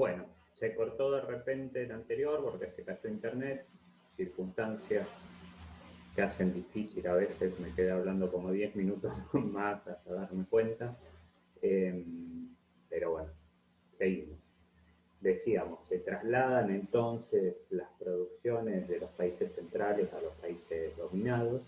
Bueno, se cortó de repente el anterior porque se cayó internet, circunstancias que hacen difícil a veces, me quedé hablando como 10 minutos más hasta darme cuenta, eh, pero bueno, seguimos. Decíamos, se trasladan entonces las producciones de los países centrales a los países dominados,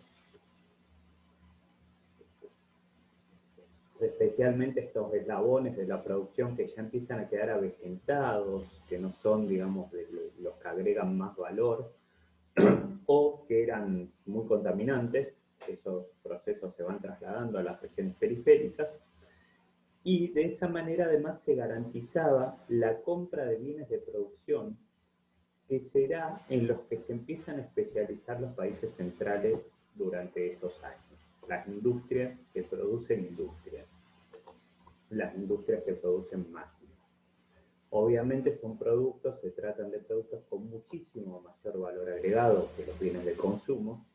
especialmente estos eslabones de la producción que ya empiezan a quedar avejentados, que no son, digamos, los que agregan más valor, o que eran muy contaminantes, esos procesos se van trasladando a las regiones periféricas, y de esa manera además se garantizaba la compra de bienes de producción que será en los que se empiezan a especializar los países centrales durante esos años. Las industrias que producen industrias, las industrias que producen máquinas. Obviamente son productos, se tratan de productos con muchísimo mayor valor agregado que los bienes de consumo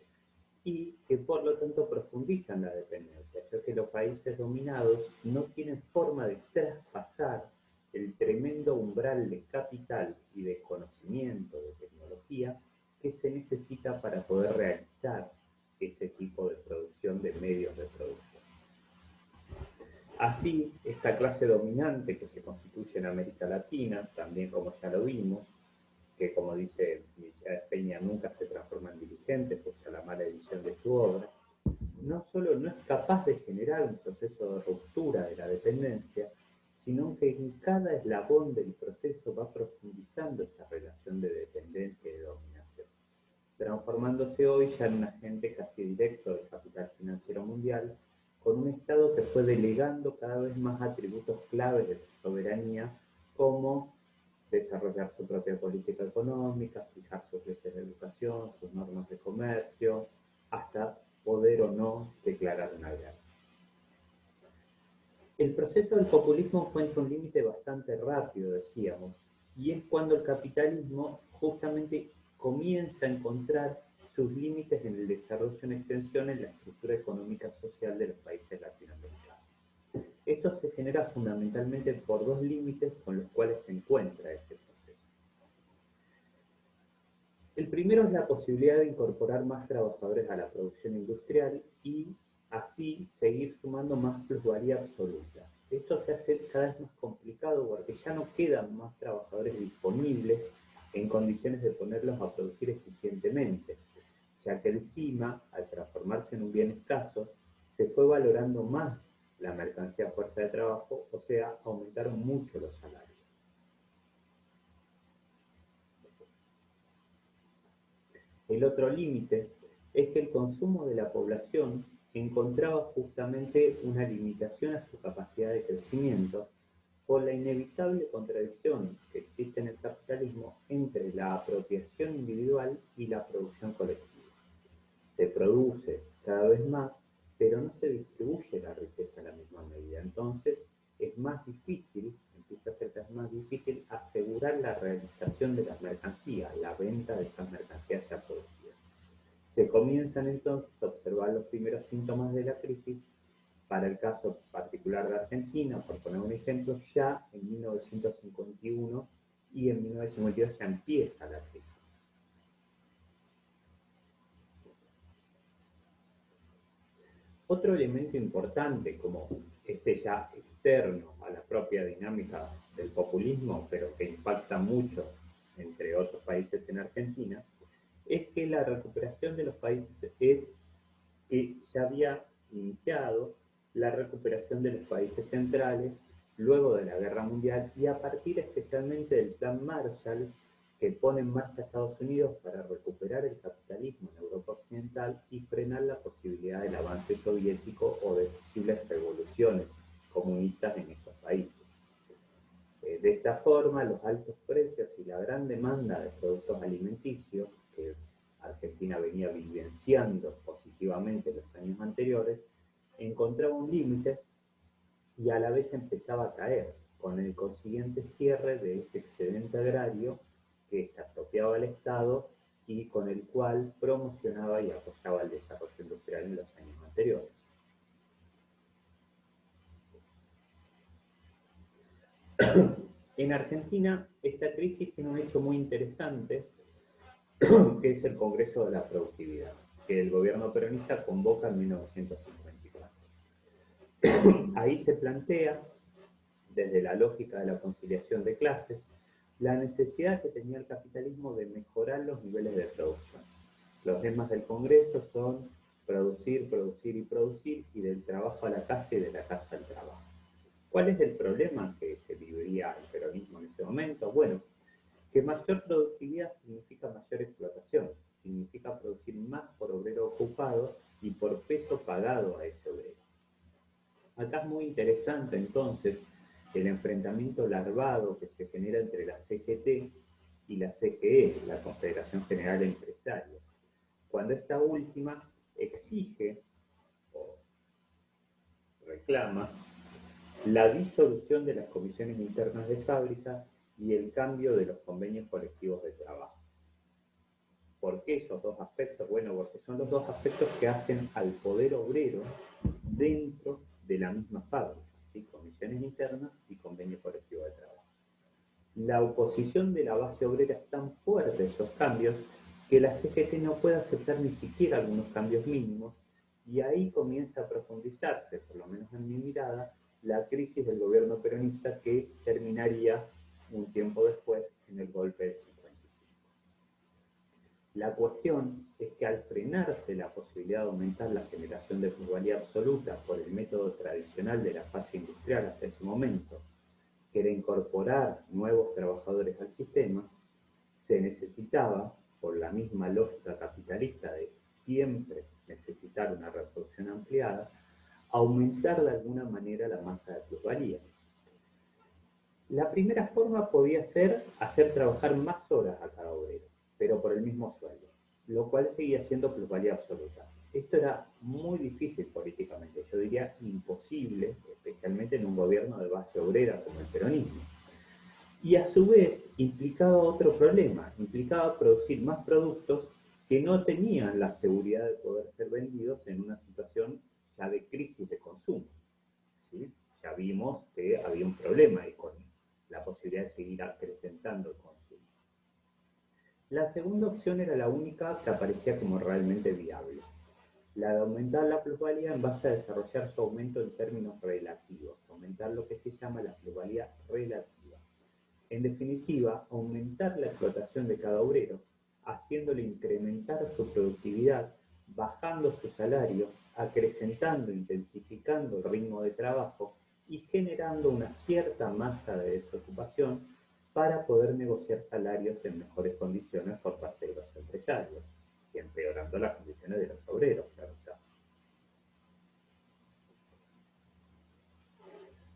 y que por lo tanto profundizan la dependencia, ya que los países dominados no tienen forma de traspasar el tremendo umbral de capital y de conocimiento, de tecnología, que se necesita para poder realizar ese tipo de producción de medios de producción. Así, esta clase dominante que se constituye en América Latina, también como ya lo vimos, que como dice Michel Peña nunca se transforma en dirigente, pese a la mala edición de su obra, no solo no es capaz de generar un proceso de ruptura de la dependencia, sino que en cada eslabón del proceso va profundizando esa relación de dependencia y de dominación, transformándose hoy ya en un agente casi directo del capital financiero mundial, con un Estado que fue delegando cada vez más atributos claves de su soberanía, como desarrollar su propia política económica, fijar sus leyes de educación, sus normas de comercio, hasta poder o no declarar una guerra. El proceso del populismo encuentra un límite bastante rápido, decíamos, y es cuando el capitalismo justamente comienza a encontrar sus límites en el desarrollo en extensión en la estructura económica social de los países latinoamericanos. Esto se genera fundamentalmente por dos límites con los cuales se encuentra este proceso. El primero es la posibilidad de incorporar más trabajadores a la producción industrial y así seguir sumando más plusvalía absoluta. Esto se hace cada vez más complicado porque ya no quedan más trabajadores disponibles en condiciones de ponerlos a producir eficientemente, ya que encima, al transformarse en un bien escaso, se fue valorando más la mercancía a fuerza de trabajo, o sea, aumentaron mucho los salarios. El otro límite es que el consumo de la población encontraba justamente una limitación a su capacidad de crecimiento por la inevitable contradicción que existe en el capitalismo entre la apropiación individual y la producción colectiva. Se produce cada vez más, pero no se distribuye la riqueza en la misma medida. Entonces es más difícil, empieza a ser cada vez más difícil asegurar la realización de las mercancías, la venta de estas mercancías ya producidas. Se comienzan entonces a observar los primeros síntomas de la crisis. Para el caso particular de Argentina, por poner un ejemplo, ya en 1951 y en 1952 ya empieza la crisis. Otro elemento importante, como este ya externo a la propia dinámica del populismo, pero que impacta mucho, entre otros países en Argentina, es que la recuperación de los países es que ya había iniciado la recuperación de los países centrales luego de la Guerra Mundial y a partir especialmente del Plan Marshall que pone en marcha Estados Unidos para recuperar el capitalismo en Europa Occidental y frenar la posibilidad del avance soviético o de posibles revoluciones comunistas en estos países. De esta forma, los altos precios y la gran demanda de productos alimenticios que Argentina venía vivenciando positivamente en los años anteriores, encontraba un límite y a la vez empezaba a caer, con el consiguiente cierre de ese excedente agrario que se apropiaba al Estado y con el cual promocionaba y apoyaba el desarrollo industrial en los años anteriores. En Argentina, esta crisis tiene un hecho muy interesante, que es el Congreso de la Productividad, que el gobierno peronista convoca en 1954. Ahí se plantea, desde la lógica de la conciliación de clases, la necesidad que tenía el capitalismo de mejorar los niveles de producción. Los lemas del Congreso son producir, producir y producir, y del trabajo a la casa y de la casa al trabajo. ¿Cuál es el problema que vivía el peronismo en ese momento? Bueno, que mayor productividad significa mayor explotación, significa producir más por obrero ocupado y por peso pagado a ese obrero. Acá es muy interesante entonces el enfrentamiento larvado que se genera entre la CGT y la CGE, la Confederación General de Empresarios, cuando esta última exige o reclama la disolución de las comisiones internas de fábrica y el cambio de los convenios colectivos de trabajo. ¿Por qué esos dos aspectos? Bueno, porque son los dos aspectos que hacen al poder obrero dentro de la misma fábrica, ¿sí? Comisiones internas y convenio colectivo de trabajo. La oposición de la base obrera es tan fuerte a esos cambios que la CGT no puede aceptar ni siquiera algunos cambios mínimos, y ahí comienza a profundizarse, por lo menos en mi mirada, la crisis del gobierno peronista, que terminaría un tiempo después en el golpe de 55. La cuestión es que al frenarse la posibilidad de aumentar la generación de plusvalía absoluta por el método tradicional de la fase industrial hasta ese momento, que era incorporar nuevos trabajadores al sistema, se necesitaba, por la misma lógica capitalista de siempre necesitar una reproducción ampliada, aumentar de alguna manera la masa de plusvalía. La primera forma podía ser hacer trabajar más horas a cada obrero, pero por el mismo sueldo, lo cual seguía siendo plusvalía absoluta. Esto era muy difícil políticamente, yo diría imposible, especialmente en un gobierno de base obrera como el peronismo. Y a su vez implicaba otro problema, implicaba producir más productos que no tenían la seguridad de poder ser vendidos en una situación ya de crisis de consumo, ¿sí? Ya vimos que había un problema ahí con la posibilidad de seguir acrecentando el consumo. La segunda opción era la única que aparecía como realmente viable, la de aumentar la plusvalía en base a desarrollar su aumento en términos relativos, aumentar lo que se llama la plusvalía relativa. En definitiva, aumentar la explotación de cada obrero, haciéndole incrementar su productividad, bajando su salario, acrecentando, intensificando el ritmo de trabajo y generando una cierta masa de desocupación para poder negociar salarios en mejores condiciones por parte de los empresarios, y empeorando las condiciones de los obreros, claro está.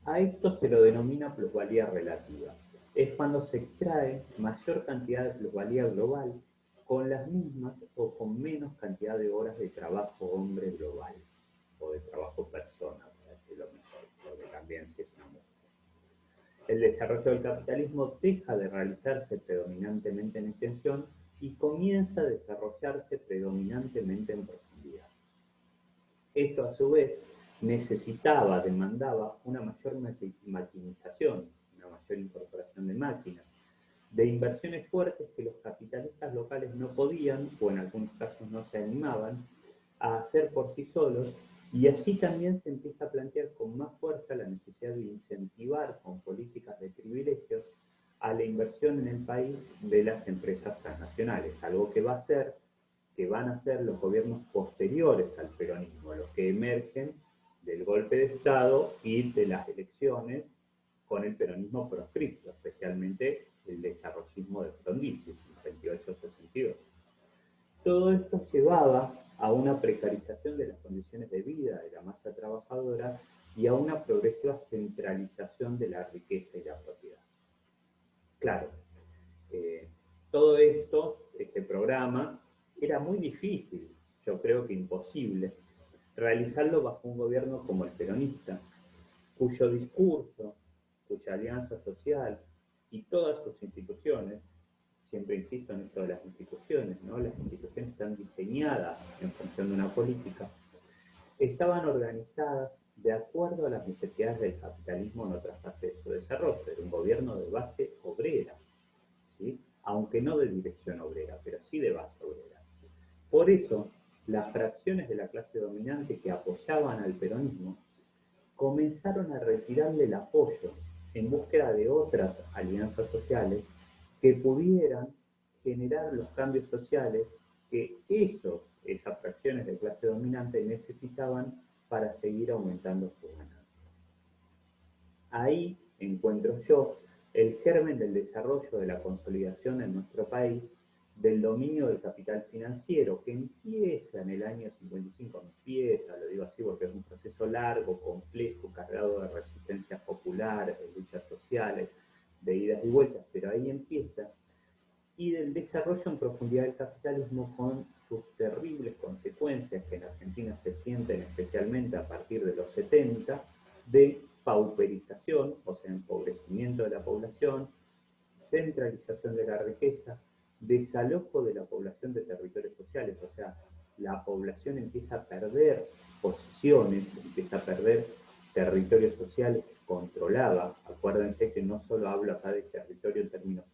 A esto se lo denomina plusvalía relativa. Es cuando se extrae mayor cantidad de plusvalía global con las mismas o con menos cantidad de horas de trabajo hombre global, o de trabajo persona, para decirlo mejor, porque también si es una mujer. El desarrollo del capitalismo deja de realizarse predominantemente en extensión y comienza a desarrollarse predominantemente en profundidad. Esto a su vez demandaba una mayor maquinización, una mayor incorporación de máquinas, de inversiones fuertes que los capitalistas locales no podían, o en algunos casos no se animaban, a hacer por sí solos, y así también se empieza a plantear con más fuerza la necesidad de incentivar con políticas de privilegios a la inversión en el país de las empresas transnacionales, algo que van a ser los gobiernos posteriores al peronismo, los que emergen del golpe de Estado y de las elecciones con el peronismo proscripto, especialmente el desarrollismo de Frondizi, 58-62. Todo esto llevaba a una precarización de las condiciones de vida de la masa trabajadora y a una progresiva centralización de la riqueza y la propiedad. Claro, todo esto, este programa, era muy difícil, yo creo que imposible, realizarlo bajo un gobierno como el peronista, cuyo discurso, cuya alianza social y todas sus instituciones, siempre insisto en esto de las instituciones, ¿no? Las instituciones están diseñadas en función de una política, estaban organizadas de acuerdo a las necesidades del capitalismo en otra fase de su desarrollo. Era un gobierno de base obrera, ¿sí? Aunque no de dirección obrera, pero sí de base obrera. Por eso, las fracciones de la clase dominante que apoyaban al peronismo comenzaron a retirarle el apoyo en búsqueda de otras alianzas sociales que pudieran generar los cambios sociales que esas fracciones de clase dominante necesitaban para seguir aumentando sus ganancias. Ahí encuentro yo el germen del desarrollo de la consolidación en nuestro país del dominio del capital financiero, que empieza en el año 55, lo digo así porque es un proceso largo, complejo, cargado de resistencias populares, de luchas sociales, de idas y vueltas, pero ahí empieza, y del desarrollo en profundidad del capitalismo con sus terribles consecuencias que en Argentina se sienten especialmente a partir de los 70, de pauperización, o sea, empobrecimiento de la población, centralización de la riqueza, desalojo de la población de territorios sociales, o sea, la población empieza a perder posiciones, empieza a perder territorios sociales que controlaba. Acuérdense que no solo hablo acá de territorio en términos